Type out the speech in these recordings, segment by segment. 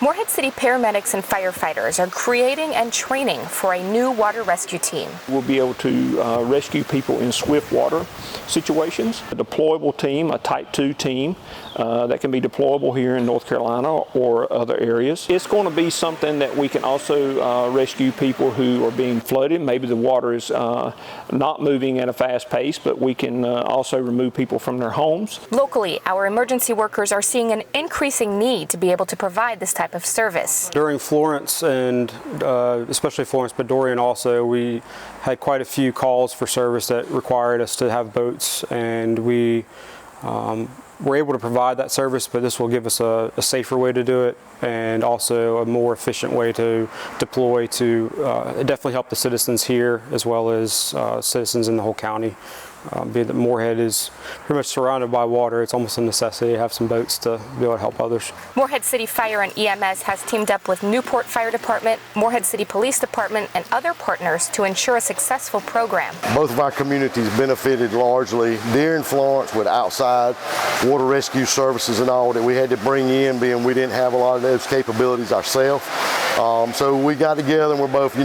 Morehead City paramedics and firefighters are creating and training for a new water rescue team. We'll be able to rescue people in swift water situations. A deployable team, a Type 2 team that can be deployable here in North Carolina or other areas. It's going to be something that we can also rescue people who are being flooded. Maybe the water is not moving at a fast pace, but we can also remove people from their homes. Locally, our emergency workers are seeing an increasing need to be able to provide this type of service. During Florence, and especially Florence, but Dorian also, we had quite a few calls for service that required us to have boats, and we were able to provide that service, but this will give us a safer way to do it and also a more efficient way to deploy to definitely help the citizens here as well as citizens in the whole county. Being that Morehead is pretty much surrounded by water, it's almost a necessity to have some boats to be able to help others. Morehead City Fire and EMS has teamed up with Newport Fire Department, Morehead City Police Department, and other partners to ensure a successful program. Both of our communities benefited largely during Florence with outside water rescue services and all that we had to bring in, being we didn't have a lot of those capabilities ourselves. So we got together and we're both,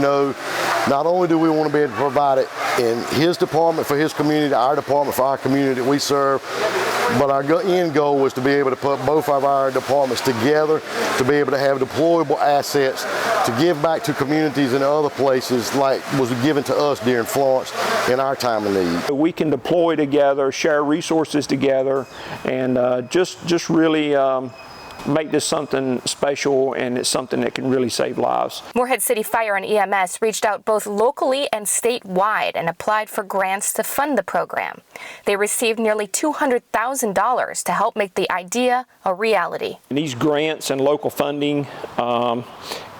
not only do we want to be able to provide it in his department for his community, our department for our community that we serve, but our end goal was to be able to put both of our departments together to be able to have deployable assets to give back to communities in other places like was given to us during Florence in our time of need. We can deploy together, share resources together, and just really make this something special, and it's something that can really save lives. Morehead City Fire and EMS reached out both locally and statewide and applied for grants to fund the program. They received nearly $200,000 to help make the idea a reality. And these grants and local funding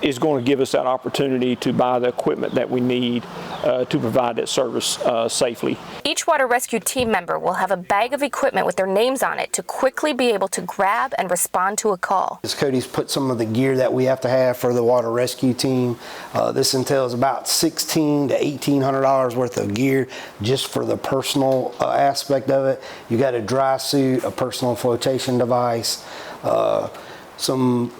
is going to give us that opportunity to buy the equipment that we need to provide that service safely. Each water rescue team member will have a bag of equipment with their names on it to quickly be able to grab and respond to a call. Cody's put some of the gear that we have to have for the water rescue team. This entails about $1,600 to $1,800 worth of gear just for the personal aspect of it. You got a dry suit, a personal flotation device, some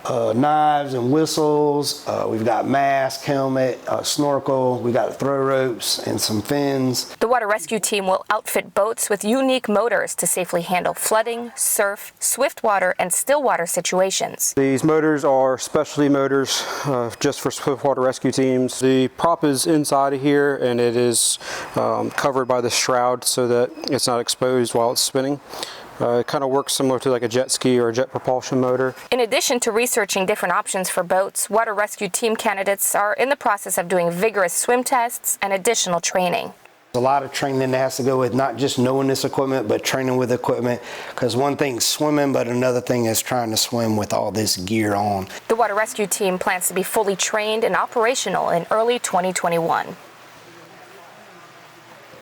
knives and whistles. We've got mask, helmet, snorkel. We got throw ropes and some fins. The water rescue team will outfit boats with unique motors to safely handle flooding, surf, swift water, and still water situations. These motors are specialty motors just for swift water rescue teams. The prop is inside of here, and it is covered by the shroud so that it's not exposed while it's spinning. It kind of works similar to like a jet ski or a jet propulsion motor. In addition to researching different options for boats, water rescue team candidates are in the process of doing vigorous swim tests and additional training. A lot of training that has to go with not just knowing this equipment, but training with equipment, because one thing's swimming, but another thing is trying to swim with all this gear on. The water rescue team plans to be fully trained and operational in early 2021.